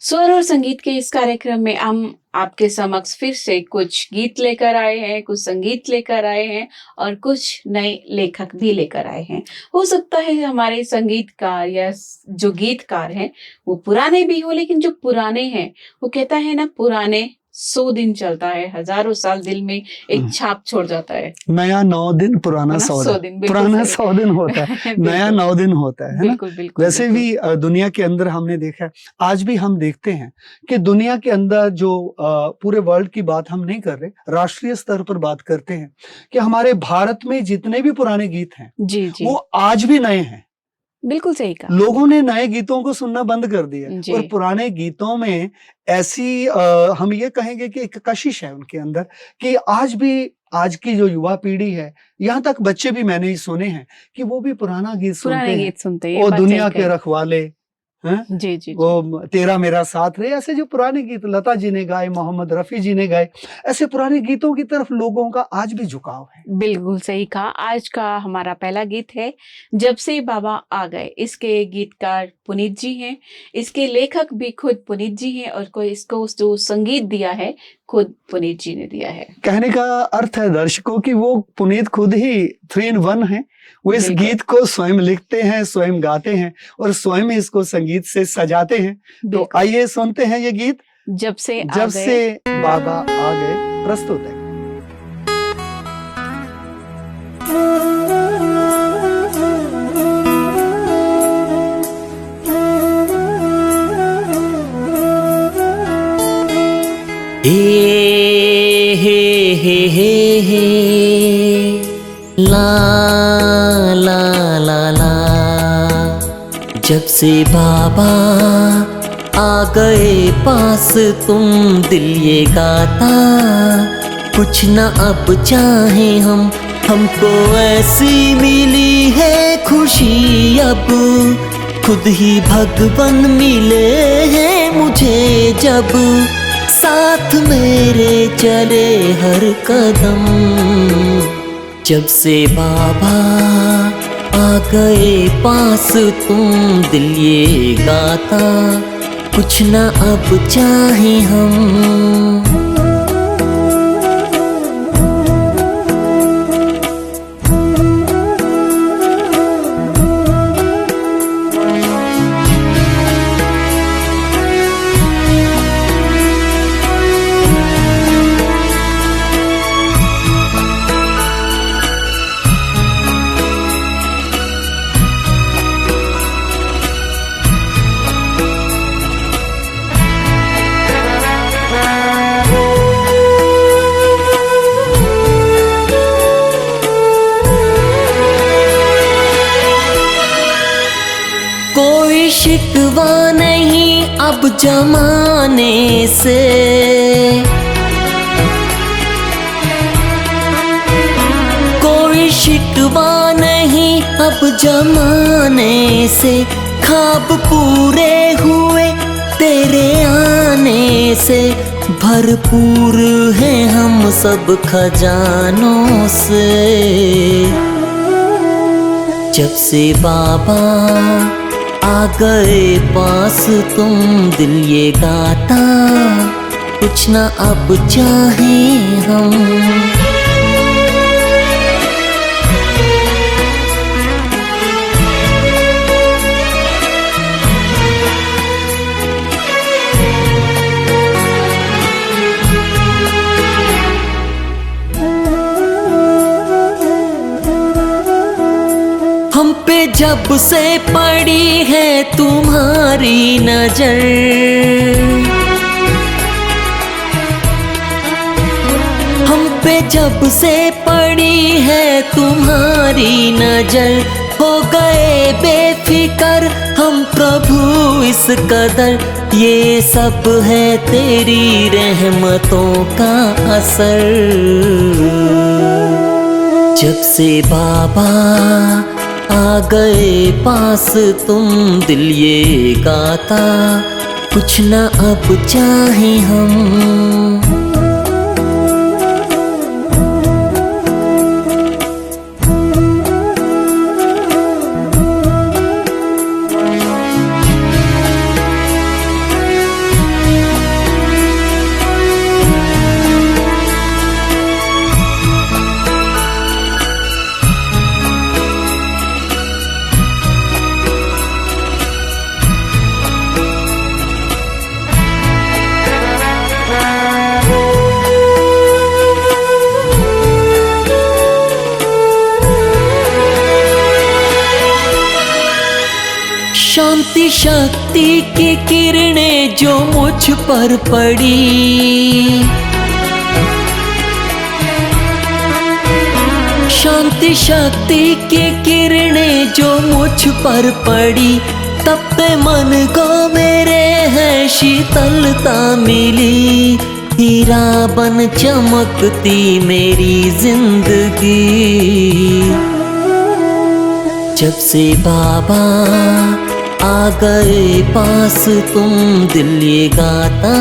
स्वर और संगीत के इस कार्यक्रम में हम आपके समक्ष फिर से कुछ गीत लेकर आए हैं, कुछ संगीत लेकर आए हैं और कुछ नए लेखक भी लेकर आए हैं। हो सकता है हमारे संगीतकार या जो गीतकार हैं वो पुराने भी हो, लेकिन जो पुराने हैं वो कहता है ना, पुराने 100 दिन चलता है, हजारों साल दिल में एक छाप छोड़ जाता है। नया 9 दिन, पुराना 100 दिन। पुराना 100 दिन होता है, नया 9 दिन होता है ना। बिल्कुल बिल्कुल। वैसे भी दुनिया के अंदर हमने देखा है, आज भी हम देखते हैं कि दुनिया के अंदर जो पूरे वर्ल्ड की बात हम नहीं कर रहे, राष्ट्रीय स्तर पर बात करते हैं कि हमारे भारत में जितने भी पुराने गीत हैं जी जी, वो आज भी नए हैं। बिल्कुल सही कहा। लोगों ने नए गीतों को सुनना बंद कर दिया और पुराने गीतों में ऐसी हम ये कहेंगे कि एक कशिश है उनके अंदर कि आज भी आज की जो युवा पीढ़ी है, यहाँ तक बच्चे भी मैंने ही सुने हैं कि वो भी पुराना गीत सुनते हैं। वो दुनिया के रखवाले हैं, जी जी, वो तेरा मेरा साथ रहे, ऐसे जो पुराने गीत लता जी ने गाए, मोहम्मद रफी जी ने गाए, ऐसे पुराने गीतों की तरफ लोगों का आज भी झुकाव है। बिल्कुल सही कहा। आज का हमारा पहला गीत है जब से बाबा आ गए। इसके गीतकार पुनीत जी हैं, इसके लेखक भी खुद पुनीत जी हैं और कोई इसको जो संगीत दिया है खुद पुनीत जी ने दिया है। कहने का अर्थ है दर्शकों की वो पुनीत खुद ही 3 in 1 है। वो इस गीत को स्वयं लिखते हैं, स्वयं गाते हैं और स्वयं इसको संगीत से सजाते हैं। तो आइए सुनते हैं ये गीत जब से बाबा आ गए, प्रस्तुत है। हे ला ला ला ला, जब से बाबा आ गए पास तुम, दिल ये गाता कुछ न अब चाहे हम, हमको ऐसी मिली है खुशी अब, खुद ही भगवान मिले हैं मुझे जब, साथ मेरे चले हर कदम, जब से बाबा आ गए पास तुम, दिल ये गाता कुछ न अब चाहे हम। शिकवा नहीं अब जमाने से, कोई शिकवा नहीं अब जमाने से, ख्वाब पूरे हुए तेरे आने से, भरपूर हैं हम सब खजानों से, जब से बाबा आ गए पास तुम, दिल ये गाता कुछ न अब चाहे हम। हम पे जब से पड़ी है तुम्हारी नजर, हम पे जब से पड़ी है तुम्हारी नजर, हो गए बेफिकर हम प्रभु इस कदर, ये सब है तेरी रहमतों का असर, जब से बाबा आ गए पास तुम, दिल ये गाता कुछ न अब चाहे हम। शांति शक्ति की किरणें जो मुझ पर पड़ी, शांति शक्ति की किरणें जो मुझ पर पड़ी, तब पे मन को मेरे है शीतलता मिली। हीरा बन चमकती मेरी जिंदगी। जब से बाबा आ गए पास तुम, दिल ये गाता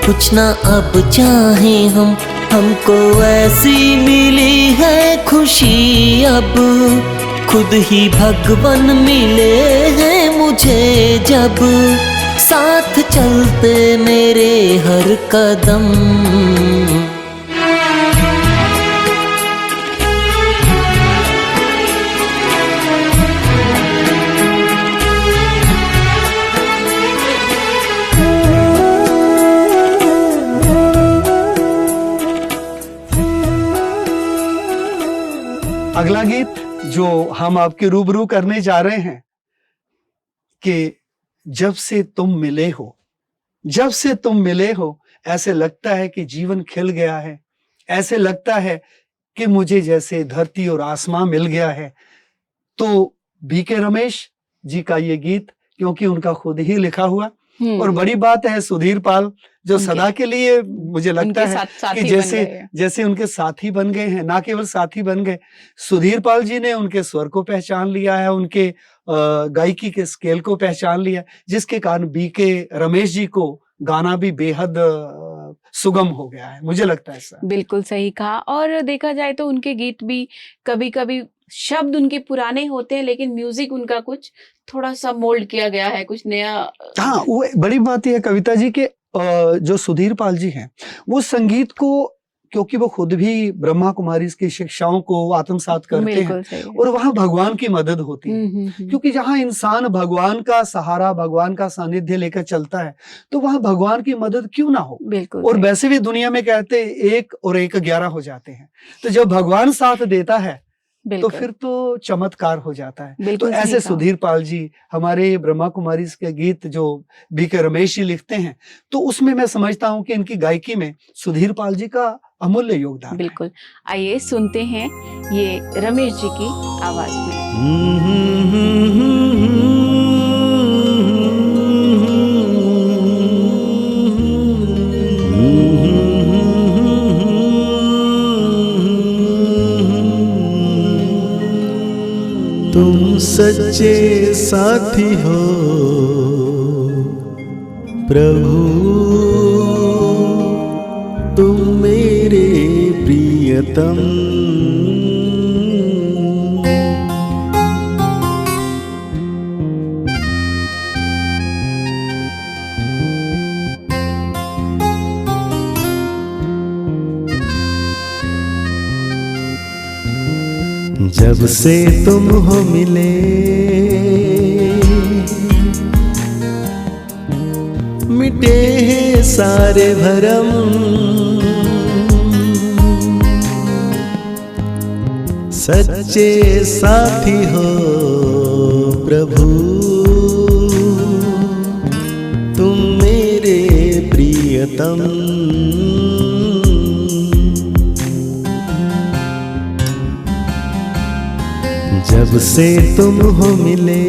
कुछ ना अब चाहे हम। हमको ऐसी मिली है खुशी अब, खुद ही भगवान मिले हैं मुझे जब, साथ चलते मेरे हर कदम। अगला गीत जो हम आपके रूबरू करने जा रहे हैं कि जब से तुम मिले हो, जब से तुम मिले हो, ऐसे लगता है कि जीवन खिल गया है, ऐसे लगता है कि मुझे जैसे धरती और आसमां मिल गया है। तो बीके रमेश जी का ये गीत, क्योंकि उनका खुद ही लिखा हुआ, और बड़ी बात है सुधीर पाल जो सदा के लिए मुझे लगता है कि जैसे उनके साथी बन गए हैं, ना केवल साथी बन गए, सुधीर पाल जी ने उनके स्वर को पहचान लिया है, उनके गायकी के स्केल को पहचान लिया, जिसके कारण बीके रमेश जी को गाना भी बेहद सुगम हो गया है, मुझे लगता है ऐसा। बिल्कुल सही कहा। और देखा जाए तो उनके गीत भी कभी कभी शब्द उनके पुराने होते हैं, लेकिन म्यूजिक उनका कुछ थोड़ा सा मोल्ड किया गया है, कुछ नया। हाँ, वो बड़ी बात यह है कविता जी के जो सुधीर पाल जी हैं, वो संगीत को, क्योंकि वो खुद भी ब्रह्मा कुमारी की शिक्षाओं को आत्मसात करते हैं, और वहाँ भगवान की मदद होती है, क्योंकि जहाँ इंसान भगवान का सहारा, भगवान का सानिध्य लेकर चलता है, तो वहाँ भगवान की मदद क्यों ना हो। और वैसे भी दुनिया में कहते 1 और 1 11 हो जाते हैं, तो जब भगवान साथ देता है तो फिर तो चमत्कार हो जाता है। तो ऐसे सुधीर पाल जी, हमारे ब्रह्मा कुमारी के गीत जो बीके रमेश जी लिखते हैं, तो उसमें मैं समझता हूँ कि इनकी गायकी में सुधीर पाल जी का अमूल्य योगदान। बिल्कुल, आइए सुनते हैं ये रमेश जी की आवाज में। तुम सच्चे साथी हो प्रभु, तुम मेरे प्रियतम। जब से तुम हो मिले, मिटे हैं सारे भरम। सच्चे साथी हो प्रभु, तुम मेरे प्रियतम। जब से तुम हो मिले,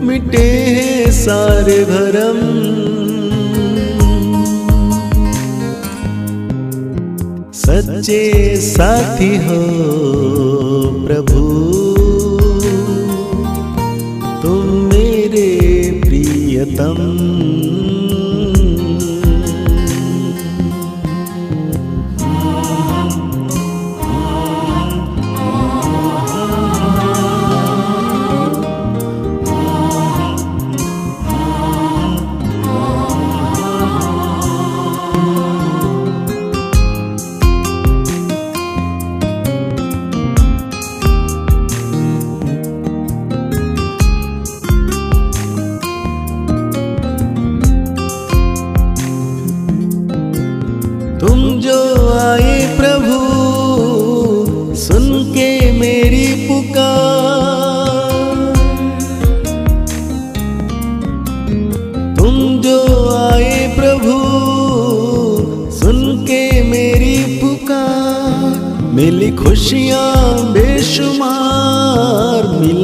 मिटे हैं सारे भरम। सच्चे साथी हो प्रभु, तुम मेरे प्रियतम।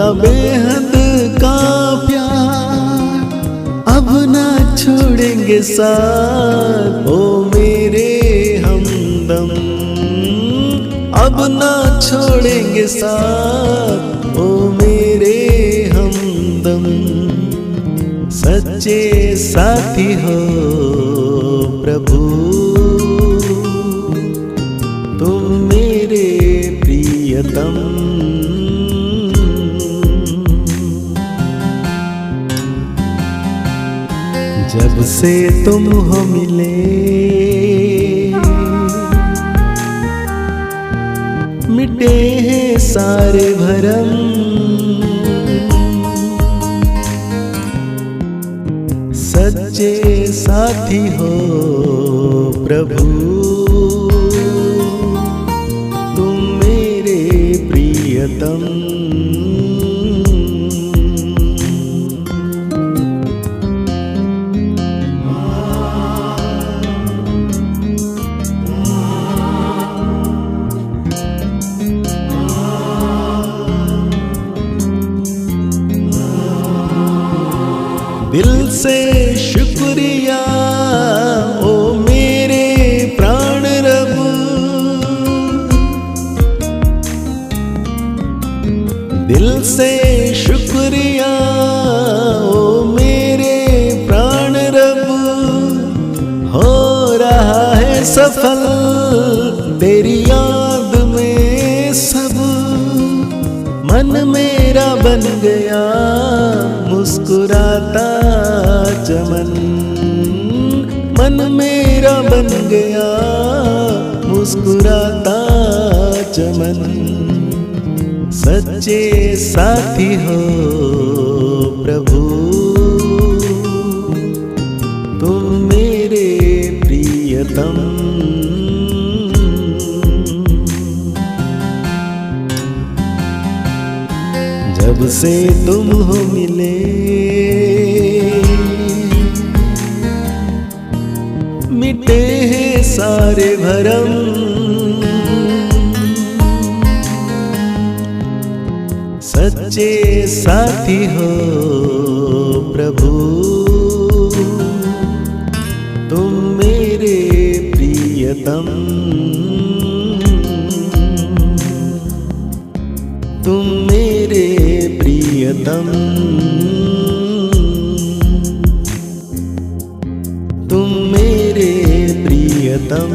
अपना बेहद का प्यार अब ना छोड़ेंगे साथ, ओ मेरे हमदम अब ना छोड़ेंगे साथ, ओ मेरे हमदम। सच्चे साथी हो प्रभु तुम मेरे प्रियतम। जब से तुम हो मिले मिटे हैं सारे भरम, सच्चे साथी हो प्रभु तुम मेरे प्रियतम। दिल से शुक्रिया ओ मेरे प्राण रब, दिल से शुक्रिया ओ मेरे प्राण रब। हो रहा है सफल तेरी याद में सब, मन मेरा बन गया मुस्कुराता चमन, मन मेरा बन गया मुस्कुराता चमन। सच्चे साथी हो प्रभु तुम मेरे प्रियतम। जब से तुम हो मिले मिटे हैं सारे भरम, सच्चे साथी हो प्रभु तुम मेरे प्रियतम। तुम मेरे प्रियतम, तुम मेरे प्रियतम।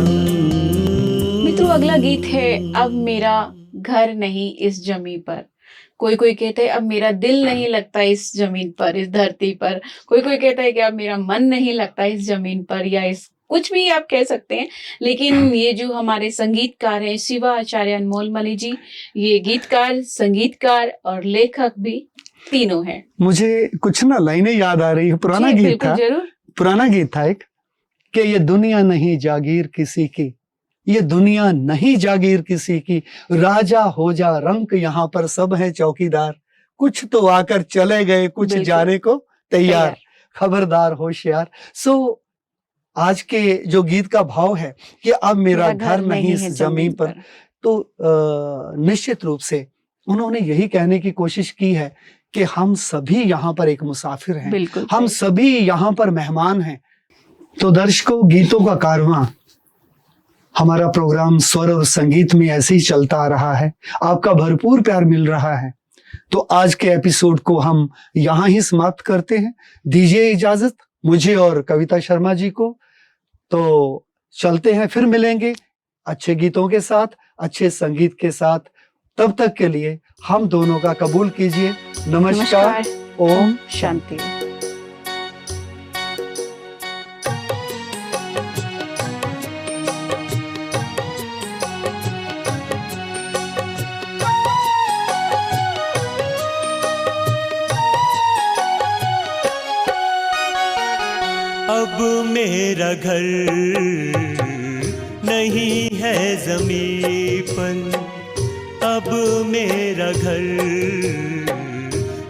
मित्रों, अगला गीत है अब मेरा घर नहीं इस जमी पर। कोई कोई कहता है अब मेरा दिल नहीं लगता इस जमीन पर, इस धरती पर। कोई कोई कहता है कि अब मेरा मन नहीं लगता इस जमीन पर, या इस कुछ भी आप कह सकते हैं। लेकिन ये जो हमारे संगीतकार हैं शिवा आचार्य अनमोल मणि जी, ये गीतकार, संगीतकार और लेखक भी तीनों हैं। मुझे कुछ ना लाइनें याद आ रही है, पुराना जी, गीत था, जरूर। पुराना गीत था एक, कि ये दुनिया नहीं जागीर किसी की, ये दुनिया नहीं जागीर किसी की, राजा हो जा रंक यहाँ पर सब है चौकीदार, कुछ तो आकर चले गए कुछ जाने को तैयार, खबरदार होशियार। सो आज के जो गीत का भाव है कि अब मेरा घर नहीं इस जमीन पर, तो निश्चित रूप से उन्होंने यही कहने की कोशिश की है कि हम सभी यहाँ पर एक मुसाफिर हैं, हम सभी यहाँ पर मेहमान हैं। तो दर्शकों, गीतों का कारवां, हमारा प्रोग्राम स्वर और संगीत में ऐसे ही चलता आ रहा है, आपका भरपूर प्यार मिल रहा है। तो आज के एपिसोड को हम यहाँ ही समाप्त करते हैं। दीजिए इजाजत मुझे और कविता शर्मा जी को। तो चलते हैं, फिर मिलेंगे अच्छे गीतों के साथ, अच्छे संगीत के साथ। तब तक के लिए हम दोनों का कबूल कीजिए। नमस्कार, ओम शांति। अब मेरा घर नहीं है ज़मीं पर, अब मेरा घर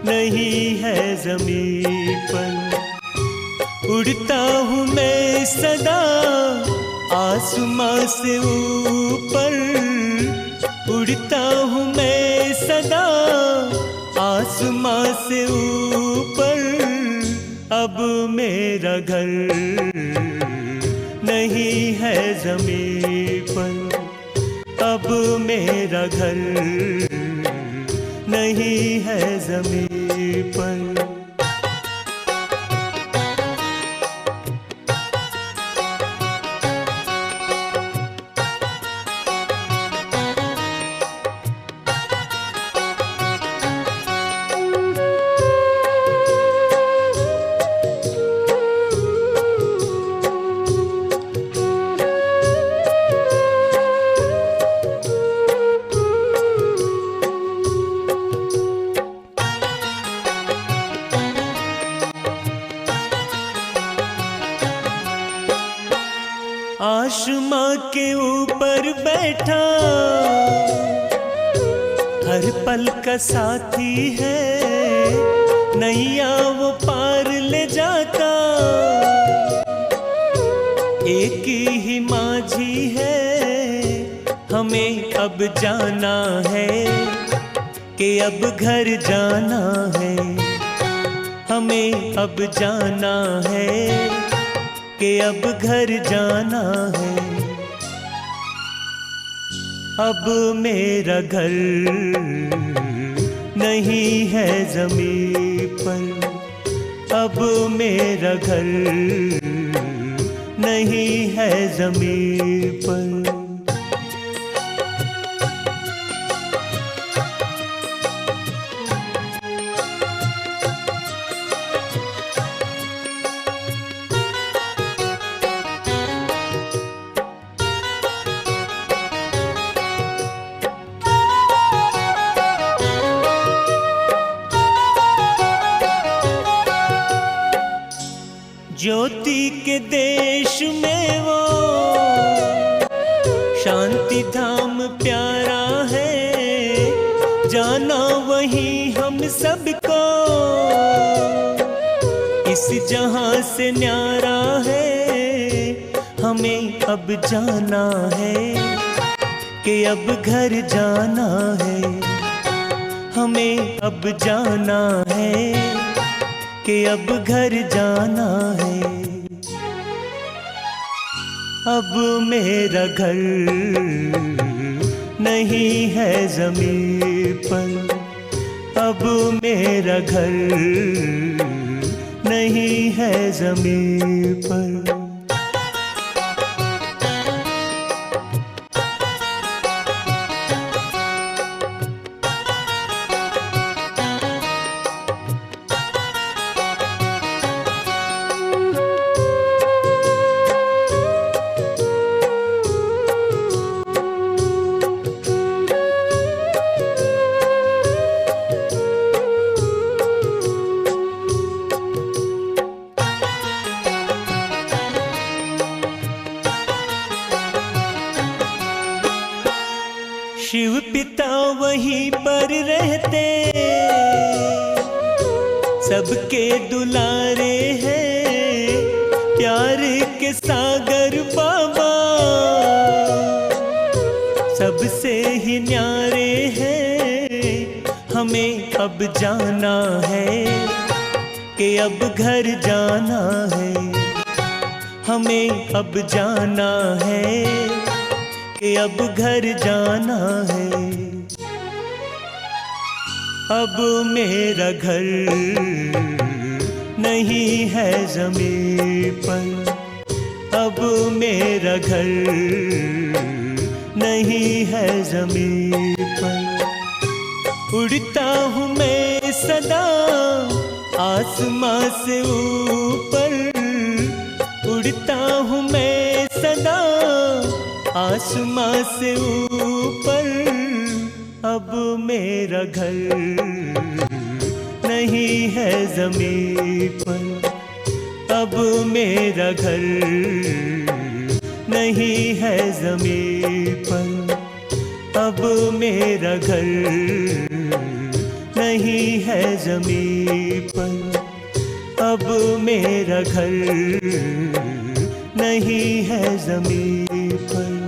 नहीं है ज़मीं पर। उड़ता हूँ मैं सदा आसमां से ऊपर, उड़ता हूँ मैं सदा आसमां से ऊपर अब मेरा घर नहीं है ज़मीन पर, अब मेरा घर नहीं है ज़मीन पर। आसमां के ऊपर बैठा हर पल का साथी है, नैया वो पार ले जाता, एक ही माझी है। हमें अब जाना है कि अब घर जाना है, हमें अब जाना है कि अब घर जाना है। अब मेरा घर नहीं है ज़मीन पर, अब मेरा घर नहीं है ज़मीन पर। ज्योति के देश में वो शांति धाम प्यारा है, जाना वहीं हम सबको इस जहां से न्यारा है। हमें अब जाना है कि अब घर जाना है, हमें अब जाना है कि अब घर जाना है। अब मेरा घर नहीं है ज़मीन पर, अब मेरा घर नहीं है ज़मीन पर। शिव पिता वहीं पर रहते, सबके दुलारे हैं, प्यार के सागर बाबा सबसे ही न्यारे हैं। हमें अब जाना है कि अब घर जाना है, हमें अब जाना है कि अब घर जाना है। अब मेरा घर नहीं है ज़मीन पर, अब मेरा घर नहीं है ज़मीन पर। उड़ता हूँ मैं सदा आसमां से ऊपर, उड़ता हूँ मैं सदा आसमां से ऊपर। अब मेरा घर नहीं है ज़मीन पर, अब मेरा घर नहीं है ज़मीन पर, अब मेरा घर नहीं है ज़मीन पर, अब मेरा घर नहीं है ज़मीन पर।